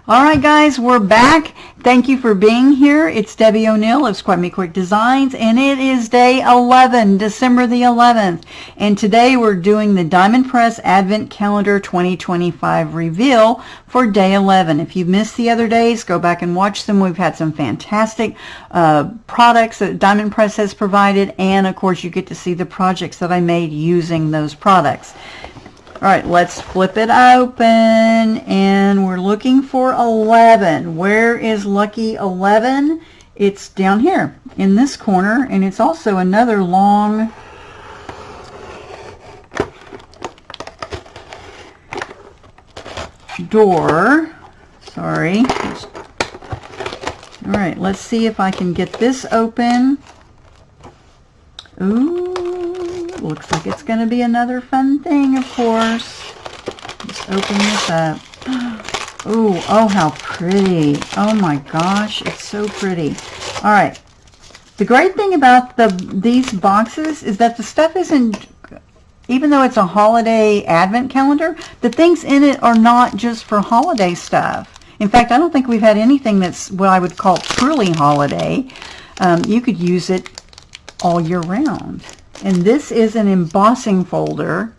All right, guys, we're back. Thank you for being here. It's Debbie O'Neill of Squad Me Quick Designs, and it is day 11, December the 11th. And today we're doing the Diamond Press Advent Calendar 2025 reveal for day 11. If you missed the other days, go back and watch them. We've had some fantastic products that Diamond Press has provided, and of course you get to see the projects that I made using those products. All right, let's flip it open, and we're looking for 11. Where is lucky 11? It's down here in this corner, and it's also another long door. Sorry. All right, let's see if I can get this open. Ooh. Looks like it's going to be another fun thing, of course. Let's open this up. Ooh, oh, how pretty. Oh my gosh, it's so pretty. All right. The great thing about these boxes is that the stuff isn't, even though it's a holiday advent calendar, the things in it are not just for holiday stuff. In fact, I don't think we've had anything that's what I would call truly holiday. You could use it all year round. And this is an embossing folder.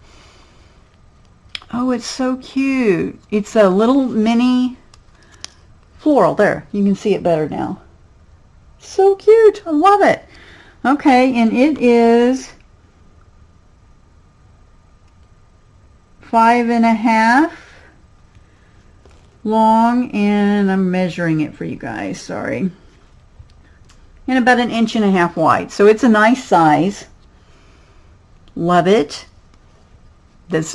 Oh, it's so cute. It's a little mini floral. There, you can see it better now. So cute. I love it. Okay, and it is 5.5 long, and I'm measuring it for you guys, sorry. And about 1.5 inches wide. So it's a nice size. Love it.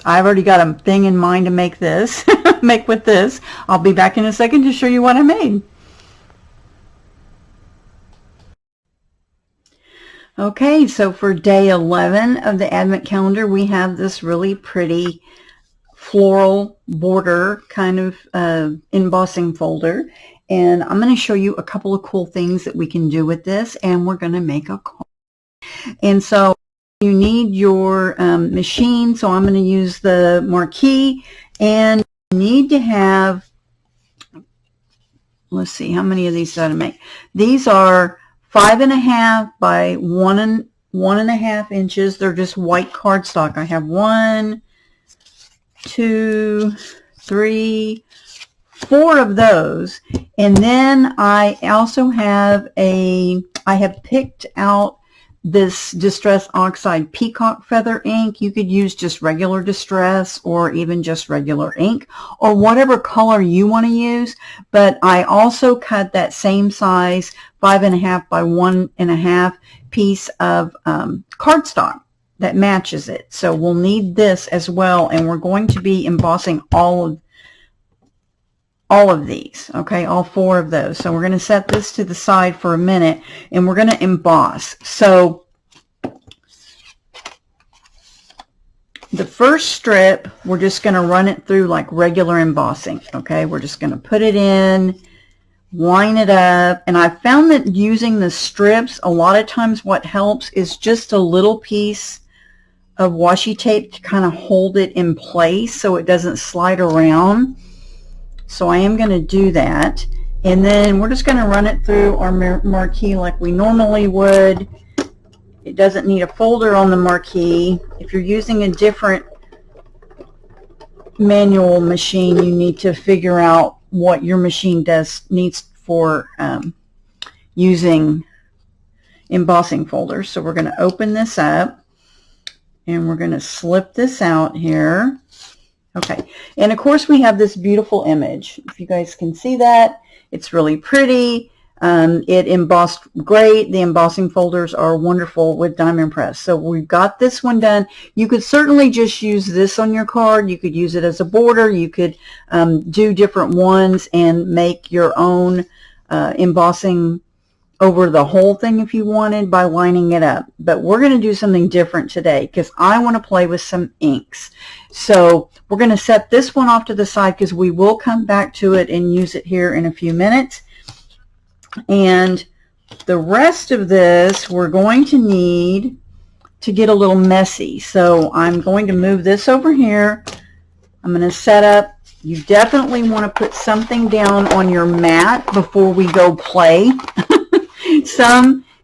I've already got a thing in mind to make this, make with this. I'll be back in a second to show you what I made. Okay, so for day 11 of the Advent calendar, we have this really pretty floral border kind of embossing folder. And I'm going to show you a couple of cool things that we can do with this, and we're going to make a card. And so you need your machine, so I'm going to use the marquee, and you need to have, let's see, how many of these did I make? These are 5.5 by 1.5 inches. They're just white cardstock. I have 1, 2, 3, 4 of those, and then I also have I have picked out this Distress Oxide Peacock Feather ink. You could use just regular Distress or even just regular ink or whatever color you want to use, but I also cut that same size 5.5 by 1.5 piece of cardstock that matches it. So we'll need this as well, and we're going to be embossing all of these, okay, all 4 of those. So we're going to set this to the side for a minute, and we're going to emboss. So the first strip, we're just going to run it through like regular embossing, okay? We're just going to put it in, line it up, and I found that using the strips, a lot of times what helps is just a little piece of washi tape to kind of hold it in place so it doesn't slide around. So I am going to do that, and then we're just going to run it through our marquee like we normally would. It doesn't need a folder on the marquee. If you're using a different manual machine, you need to figure out what your machine needs for using embossing folders. So we're going to open this up, and we're going to slip this out here. Okay, and of course we have this beautiful image. If you guys can see that, it's really pretty. It embossed great. The embossing folders are wonderful with Diamond Press. So we've got this one done. You could certainly just use this on your card. You could use it as a border. You could do different ones and make your own embossing over the whole thing if you wanted by lining it up. But we're going to do something different today because I want to play with some inks. So we're going to set this one off to the side because we will come back to it and use it here in a few minutes. And the rest of this we're going to need to get a little messy. So I'm going to move this over here. I'm going to set up You definitely want to put something down on your mat before we go play.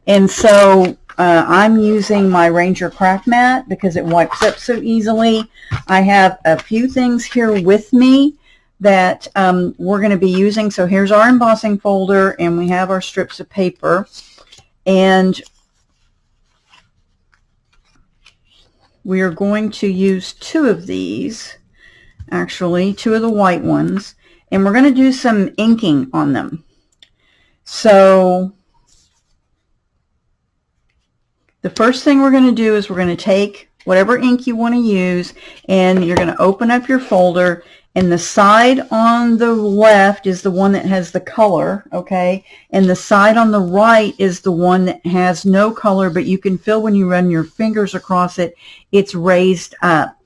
And so I'm using my Ranger craft mat because it wipes up so easily. I have a few things here with me that we're going to be using. So here's our embossing folder, and we have our strips of paper, and we are going to use 2 of these, actually 2 of the white ones, and we're going to do some inking on them. So the first thing we're going to do is we're going to take whatever ink you want to use, and you're going to open up your folder, and the side on the left is the one that has the color, okay? And the side on the right is the one that has no color, but you can feel when you run your fingers across it, it's raised up.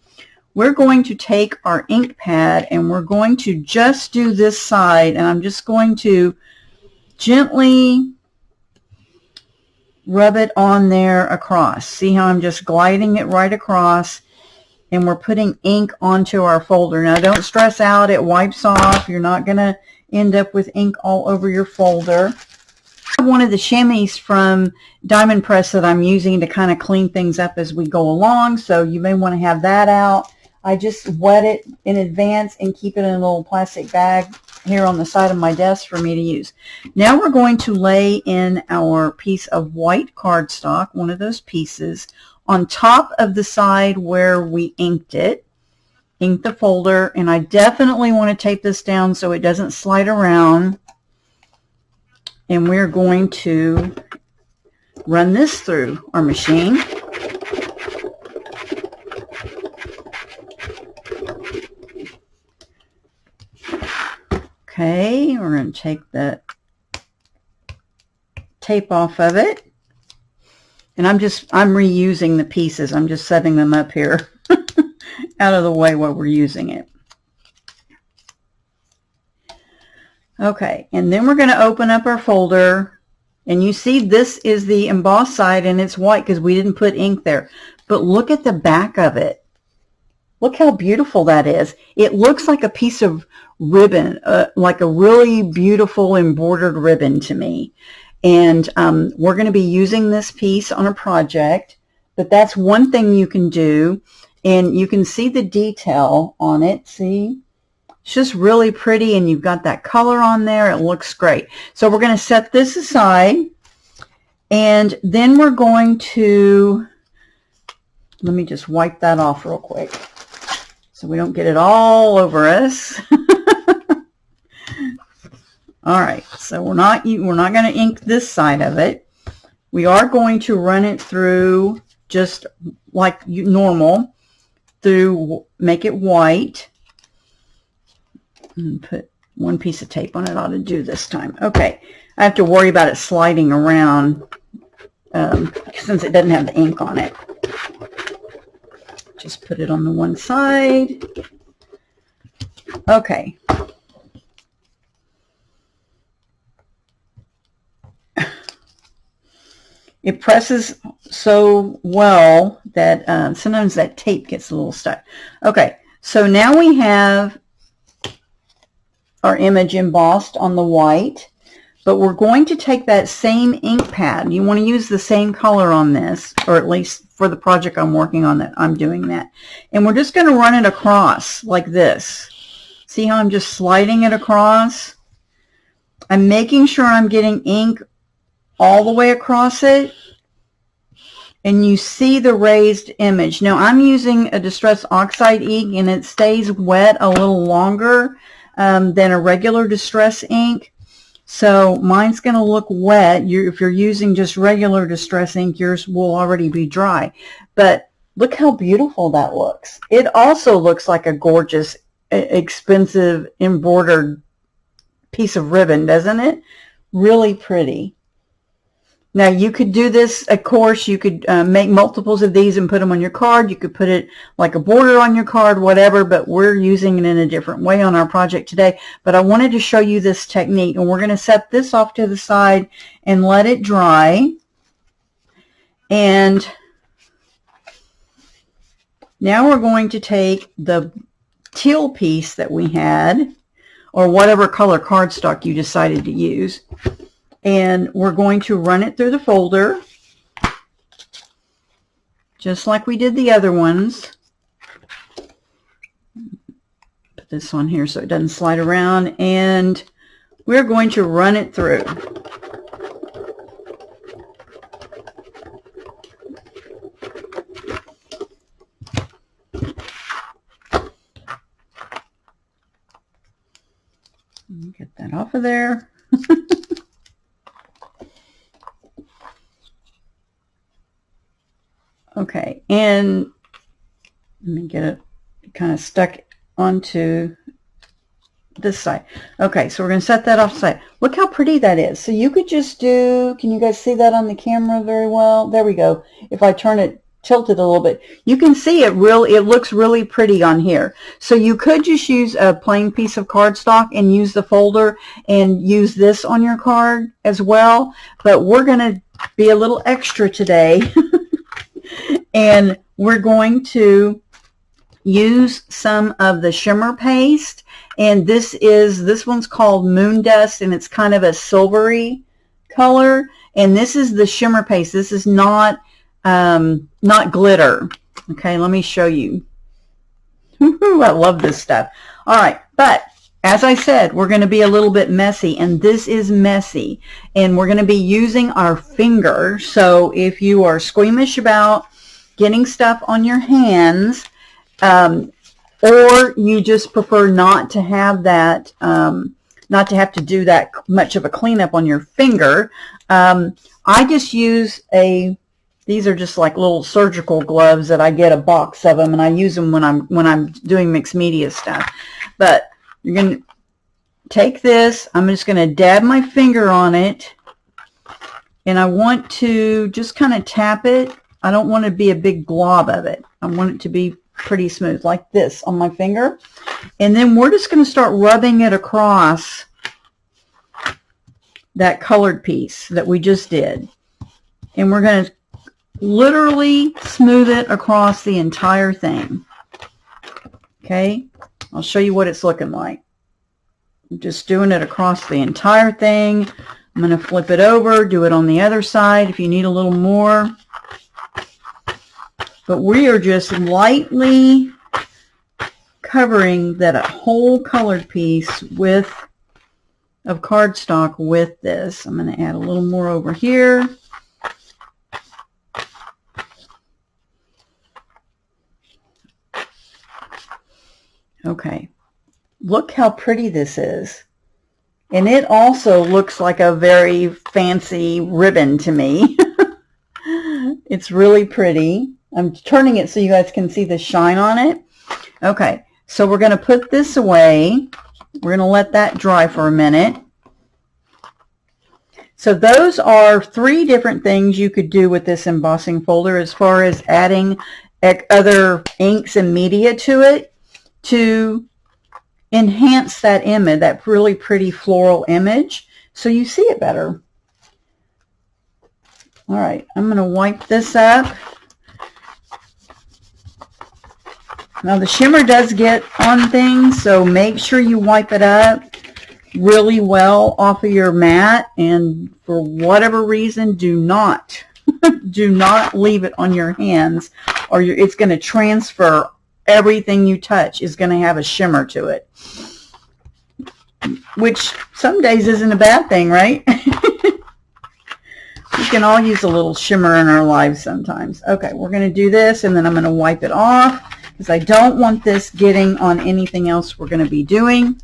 We're going to take our ink pad and we're going to just do this side, and I'm just going to gently rub it on there across. See how I'm just gliding it right across, and we're putting ink onto our folder. Now don't stress out, it wipes off. You're not going to end up with ink all over your folder. One of the chamois from Diamond Press that I'm using to kind of clean things up as we go along, so you may want to have that out. I just wet it in advance and keep it in a little plastic bag here on the side of my desk for me to use. Now we're going to lay in our piece of white cardstock, one of those pieces, on top of the side where we inked it. Ink the folder, and I definitely want to tape this down so it doesn't slide around. And we're going to run this through our machine. Okay, we're going to take the tape off of it. And I'm reusing the pieces. I'm just setting them up here out of the way while we're using it. Okay, and then we're going to open up our folder, and you see this is the embossed side, and it's white because we didn't put ink there. But look at the back of it. Look how beautiful that is. It looks like a piece of ribbon, like a really beautiful embroidered ribbon to me. And we're going to be using this piece on a project, but that's one thing you can do. And you can see the detail on it. See? It's just really pretty, and you've got that color on there. It looks great. So we're going to set this aside, and then we're going to, let me just wipe that off real quick so we don't get it all over us. All right, so we're not going to ink this side of it. We are going to run it through just like normal, make it white. And put one piece of tape on it. Ought to do this time. Okay, I have to worry about it sliding around since it doesn't have the ink on it. Just put it on the one side. Okay. It presses so well that sometimes that tape gets a little stuck. Okay, so now we have our image embossed on the white, but we're going to take that same ink pad. You want to use the same color on this, or at least for the project I'm working on, that I'm doing that. And we're just going to run it across like this. See how I'm just sliding it across? I'm making sure I'm getting ink all the way across it, and you see the raised image. Now I'm using a Distress Oxide ink, and it stays wet a little longer than a regular Distress ink. So mine's going to look wet. If you're using just regular Distress ink, yours will already be dry. But look how beautiful that looks. It also looks like a gorgeous, expensive embroidered piece of ribbon, doesn't it? Really pretty. Now you could do this, of course, you could make multiples of these and put them on your card. You could put it like a border on your card, whatever, but we're using it in a different way on our project today. But I wanted to show you this technique, and we're going to set this off to the side and let it dry. And now we're going to take the teal piece that we had, or whatever color cardstock you decided to use. And we're going to run it through the folder, just like we did the other ones. Put this on here so it doesn't slide around, and we're going to run it through. Get that off of there. Okay, and let me get it kind of stuck onto this side. Okay, so we're going to set that off side. Look how pretty that is. So you could just do, can you guys see that on the camera very well? There we go. If I turn it, tilt it a little bit, you can see it looks really pretty on here. So you could just use a plain piece of cardstock and use the folder and use this on your card as well. But we're going to be a little extra today. And we're going to use some of the shimmer paste, and this one's called Moon Dust, and it's kind of a silvery color, and this is the shimmer paste. This is not glitter. Okay, let me show you. I love this stuff. All right, but as I said, we're going to be a little bit messy, and this is messy, and we're going to be using our finger. So if you are squeamish about getting stuff on your hands, or you just prefer not to have that, not to have to do that much of a cleanup on your finger, I just use these are just like little surgical gloves that I get a box of them, and I use them when I'm doing mixed media stuff. But you're going to take this, I'm just going to dab my finger on it, and I want to just kind of tap it. I don't want it to be a big glob of it. I want it to be pretty smooth, like this on my finger. And then we're just going to start rubbing it across that colored piece that we just did. And we're going to literally smooth it across the entire thing. Okay? I'll show you what it's looking like. I'm just doing it across the entire thing. I'm going to flip it over, do it on the other side if you need a little more. But we are just lightly covering that whole colored piece of cardstock with this. I'm going to add a little more over here. Okay, look how pretty this is. And it also looks like a very fancy ribbon to me. It's really pretty. I'm turning it so you guys can see the shine on it. Okay, so we're going to put this away. We're going to let that dry for a minute. So those are 3 different things you could do with this embossing folder as far as adding other inks and media to it to enhance that image, that really pretty floral image, so you see it better. All right, I'm going to wipe this up. Now the shimmer does get on things, so make sure you wipe it up really well off of your mat, and for whatever reason, do not leave it on your hands, or it's going to transfer. Everything you touch is going to have a shimmer to it, which some days isn't a bad thing, right? We can all use a little shimmer in our lives sometimes. Okay, we're going to do this, and then I'm going to wipe it off because I don't want this getting on anything else we're going to be doing.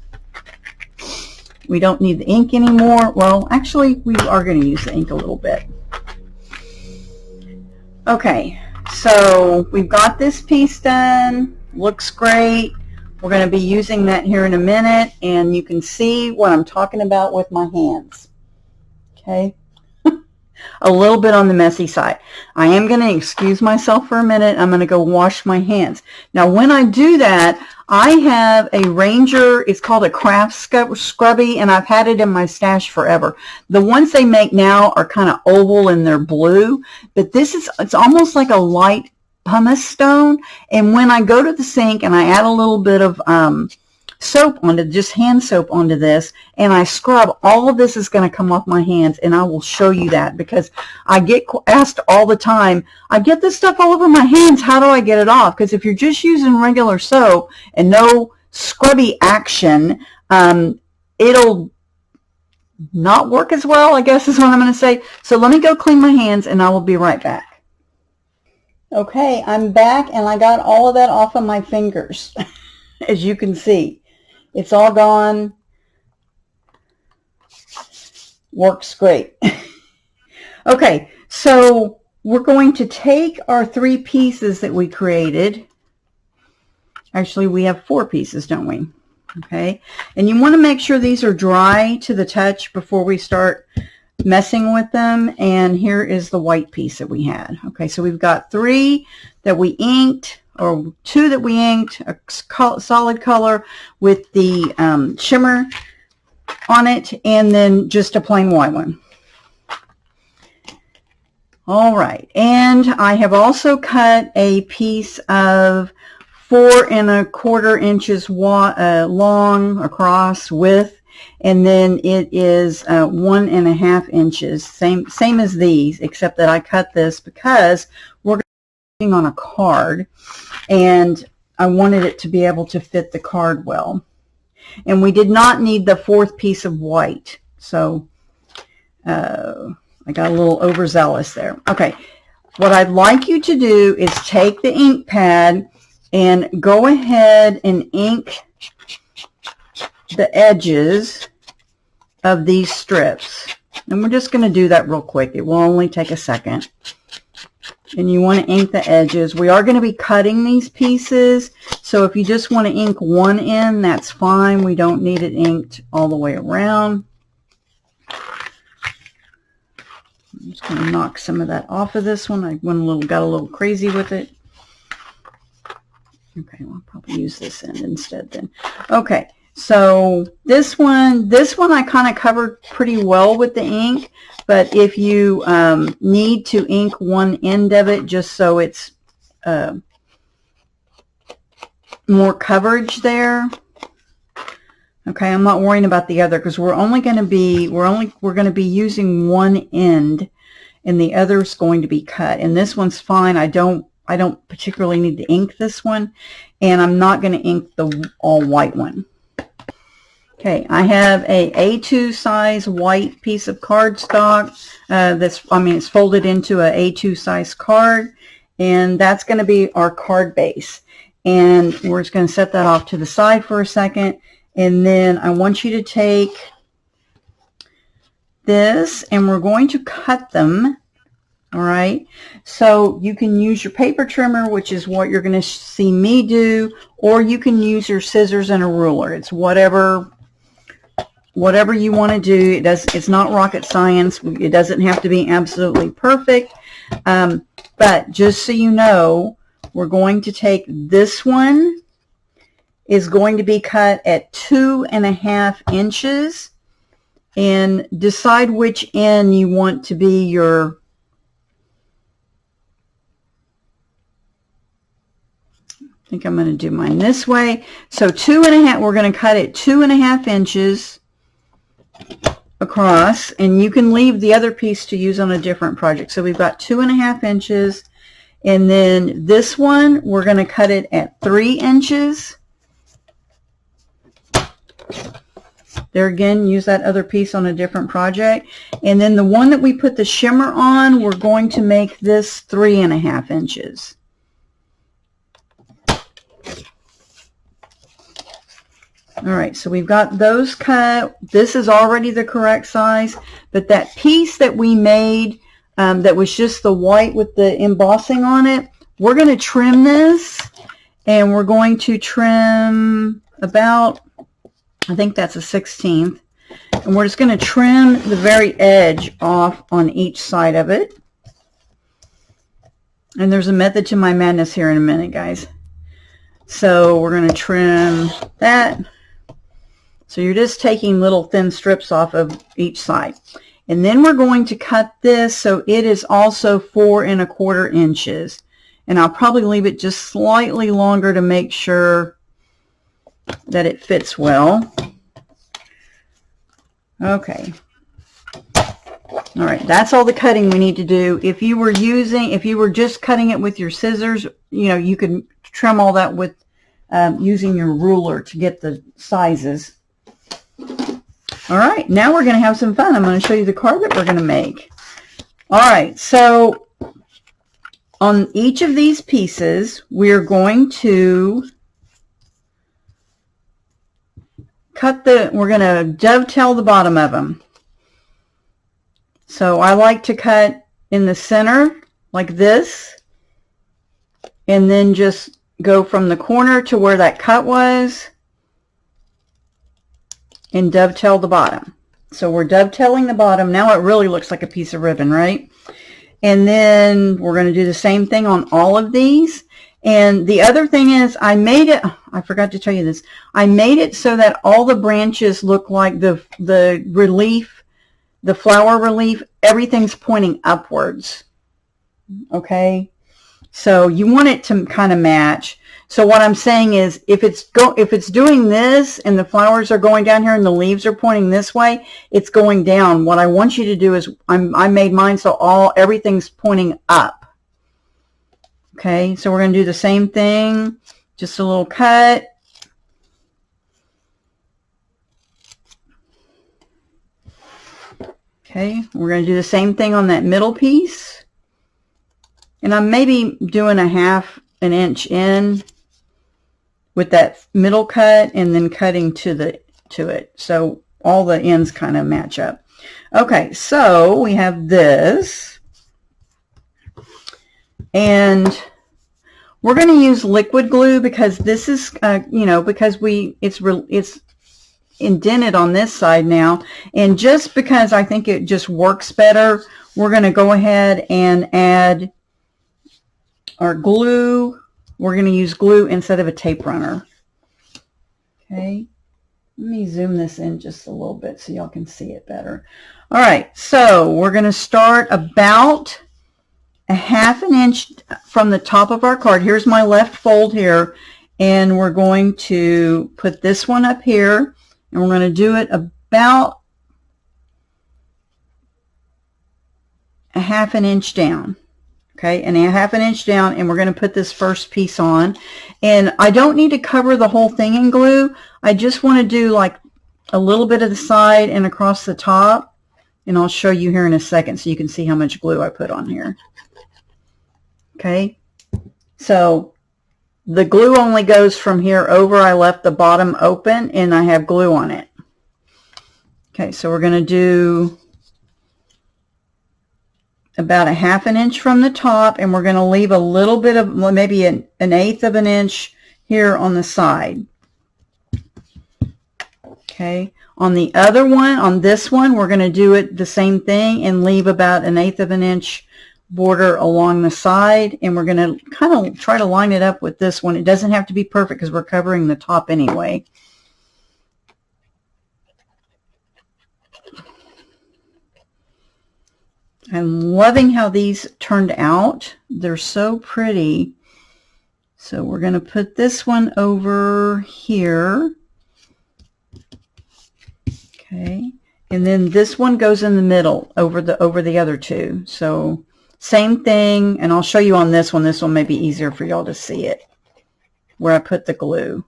We don't need the ink anymore. Well, actually, we are going to use the ink a little bit. Okay, so we've got this piece done. Looks great. We're going to be using that here in a minute, and you can see what I'm talking about with my hands. Okay, a little bit on the messy side. I am going to excuse myself for a minute. I'm going to go wash my hands. Now, when I do that, I have a Ranger. It's called a Craft Scrubby, and I've had it in my stash forever. The ones they make now are kind of oval and they're blue, but this is, it's almost like a light pumice stone. And when I go to the sink and I add a little bit of soap onto, just hand soap onto this, and I scrub, all of this is going to come off my hands, and I will show you that because I get asked all the time, I get this stuff all over my hands, how do I get it off? Because if you're just using regular soap and no scrubby action, it'll not work as well, I guess is what I'm going to say. So let me go clean my hands and I will be right back. Okay, I'm back and I got all of that off of my fingers. As you can see, it's all gone. Works great. Okay, so we're going to take our 3 pieces that we created. Actually, we have 4 pieces, don't we? Okay, and you want to make sure these are dry to the touch before we start messing with them. And here is the white piece that we had. Okay, so we've got 3 that we inked, or 2 that we inked, a solid color with the shimmer on it, and then just a plain white one. All right, and I have also cut a piece of 4 1/4 inches long across width, and then it is 1 1/2 inches, same as these, except that I cut this because we're going on a card, and I wanted it to be able to fit the card well. And we did not need the 4th piece of white, so I got a little overzealous there. Okay, what I'd like you to do is take the ink pad and go ahead and ink the edges of these strips. And we're just going to do that real quick. It will only take a second. And you want to ink the edges. We are going to be cutting these pieces, so if you just want to ink one end, that's fine. We don't need it inked all the way around. I'm just going to knock some of that off of this one. I got a little crazy with it. Okay, I'll probably use this end instead then. Okay, so this one I kind of covered pretty well with the ink, but if you need to ink one end of it just so it's more coverage there. Okay, I'm not worrying about the other because we're going to be using one end, and the other is going to be cut. And this one's fine. I don't particularly need to ink this one, and I'm not going to ink the all white one. Okay, I have a A2 size white piece of cardstock. It's folded into a A2 size card, and that's going to be our card base. And we're just going to set that off to the side for a second. And then I want you to take this, and we're going to cut them. All right, so you can use your paper trimmer, which is what you're going to see me do, or you can use your scissors and a ruler. It's whatever you want to do. It's not rocket science. It doesn't have to be absolutely perfect. But just so you know, we're going to take this one, is going to be cut at 2 1/2 inches, and decide which end you want to be your I think I'm going to do mine this way. So 2 1/2, we're going to cut it 2 1/2 inches across, and you can leave the other piece to use on a different project. So we've got 2 1/2 inches, and then this one, we're going to cut it at 3 inches. There again, use that other piece on a different project. And then the one that we put the shimmer on, we're going to make this 3 1/2 inches. All right, so we've got those cut. This is already the correct size, but that piece that we made that was just the white with the embossing on it, we're going to trim this, and we're going to trim about, I think that's a 1/16, and we're just going to trim the very edge off on each side of it. And there's a method to my madness here in a minute, guys. So we're going to trim that. So you're just taking little thin strips off of each side. And then we're going to cut this so it is also 4 1/4 inches. And I'll probably leave it just slightly longer to make sure that it fits well. Okay. All right, that's all the cutting we need to do. If you were just cutting it with your scissors, you know, you could trim all that with using your ruler to get the sizes. All right, now we're going to have some fun. I'm going to show you the card that we're going to make. All right, so on each of these pieces, we're going to we're going to dovetail the bottom of them. So I like to cut in the center like this, and then just go from the corner to where that cut was and dovetail the bottom. So we're dovetailing the bottom. Now it really looks like a piece of ribbon, right? And then we're going to do the same thing on all of these. And the other thing is, I made it, I forgot to tell you this, I made it so that all the branches look like the relief, the flower relief, everything's pointing upwards. Okay? So you want it to kind of match. So what I'm saying is, if it's doing this and the flowers are going down here and the leaves are pointing this way, it's going down. What I want you to do is, I made mine so everything's pointing up. Okay, so we're going to do the same thing, just a little cut. Okay, we're going to do the same thing on that middle piece. And I'm maybe doing a ½ inch in with that middle cut and then cutting to it. So all the ends kind of match up. Okay, so we have this. And we're going to use liquid glue because this is, you know, because it's indented on this side now. And just because I think it just works better, we're going to go ahead and add our glue. We're going to use glue instead of a tape runner. Okay. Let me zoom this in just a little bit so y'all can see it better. All right. So we're going to start about a ½ inch from the top of our card. Here's my left fold here. And we're going to put this one up here. And we're going to do it about a ½ inch down. Okay, and a ½ inch down, and we're going to put this first piece on. And I don't need to cover the whole thing in glue. I just want to do like a little bit of the side and across the top. And I'll show you here in a second so you can see how much glue I put on here. Okay, so the glue only goes from here over. I left the bottom open and I have glue on it. Okay, so we're going to do about a ½ inch from the top, and we're going to leave a little bit of, maybe an 1/8 of an inch here on the side. Okay, on the other one, on this one, we're going to do it the same thing and leave about 1/8 of an inch border along the side, and we're going to kind of try to line it up with this one. It doesn't have to be perfect because we're covering the top anyway. I'm loving how these turned out. They're so pretty. So we're going to put this one over here. Okay. And then this one goes in the middle over the other two. So same thing, and I'll show you on this one. This one may be easier for y'all to see it, where I put the glue.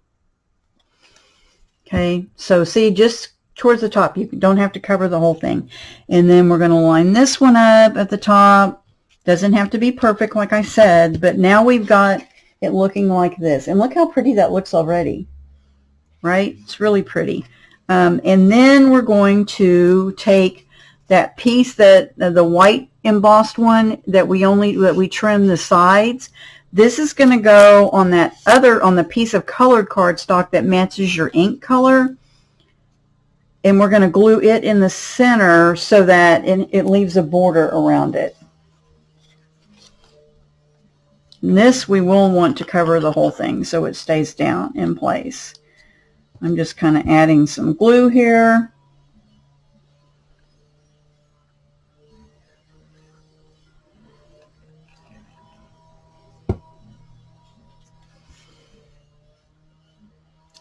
Okay. So see, just towards the top. You don't have to cover the whole thing. And then we're going to line this one up at the top. Doesn't have to be perfect, like I said, but now we've got it looking like this. And look how pretty that looks already, right? It's really pretty. And then we're going to take that piece, that the white embossed one that we trim the sides. This is going to go on on the piece of colored cardstock that matches your ink color. And we're going to glue it in the center so that it leaves a border around it. And this we will want to cover the whole thing so it stays down in place. I'm just kind of adding some glue here.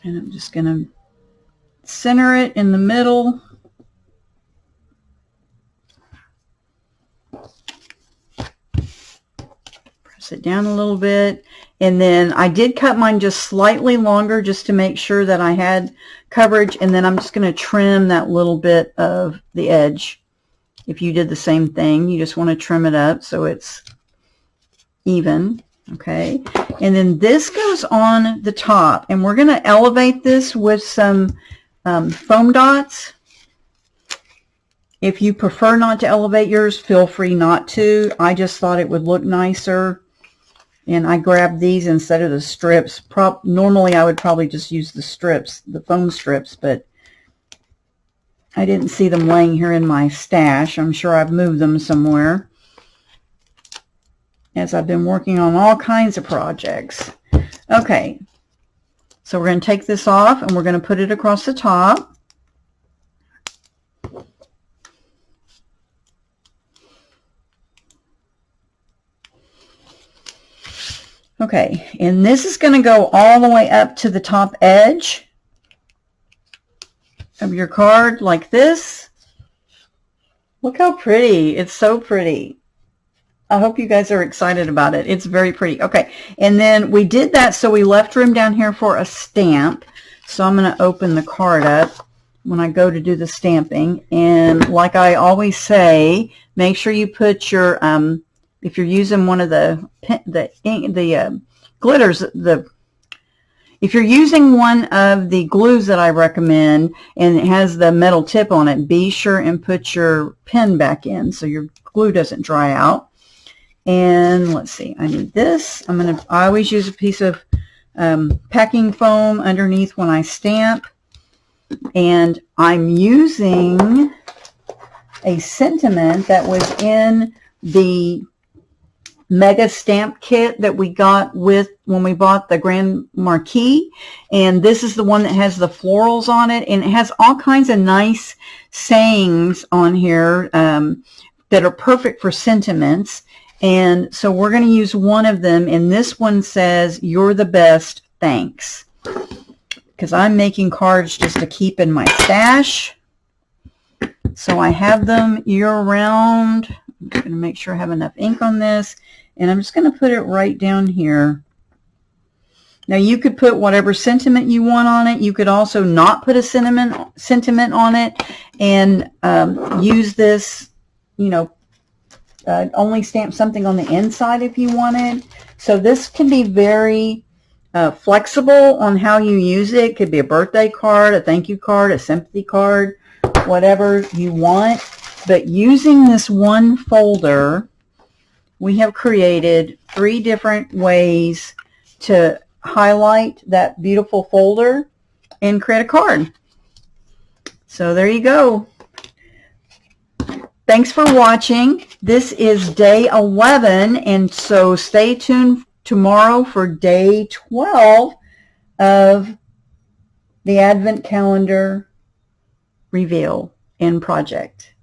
And I'm just going to center it in the middle. Press it down a little bit. And then I did cut mine just slightly longer just to make sure that I had coverage. And then I'm just going to trim that little bit of the edge. If you did the same thing, you just want to trim it up so it's even. Okay. And then this goes on the top. And we're going to elevate this with some foam dots. If you prefer not to elevate yours, feel free not to. I just thought it would look nicer. And I grabbed these instead of the strips. Normally I would probably just use the strips, the foam strips, but I didn't see them laying here in my stash. I'm sure I've moved them somewhere, as I've been working on all kinds of projects. Okay, so we're going to take this off and we're going to put it across the top. Okay, and this is going to go all the way up to the top edge of your card like this. Look how pretty. It's so pretty. I hope you guys are excited about it. It's very pretty. Okay, and then we did that, so we left room down here for a stamp. So I'm going to open the card up when I go to do the stamping. And like I always say, make sure you put your, if you're using one of the glitters, if you're using one of the glues that I recommend and it has the metal tip on it, be sure and put your pen back in so your glue doesn't dry out. And let's see, I need this. I always use a piece of packing foam underneath when I stamp. And I'm using a sentiment that was in the Mega Stamp Kit that we got with when we bought the Grand Marquis, and this is the one that has the florals on it, and it has all kinds of nice sayings on here that are perfect for sentiments. And so we're going to use one of them, and this one says, "You're the best, thanks," because I'm making cards just to keep in my stash, so I have them year-round. I'm just going to make sure I have enough ink on this, and I'm just going to put it right down here. Now you could put whatever sentiment you want on it. You could also not put a sentiment on it and use this, you know, only stamp something on the inside if you wanted. So this can be very flexible on how you use it. It could be a birthday card, a thank you card, a sympathy card, whatever you want. But using this one folder, we have created 3 different ways to highlight that beautiful folder and create a card. So there you go. Thanks for watching. This is day 11, and so stay tuned tomorrow for day 12 of the Advent Calendar reveal and project.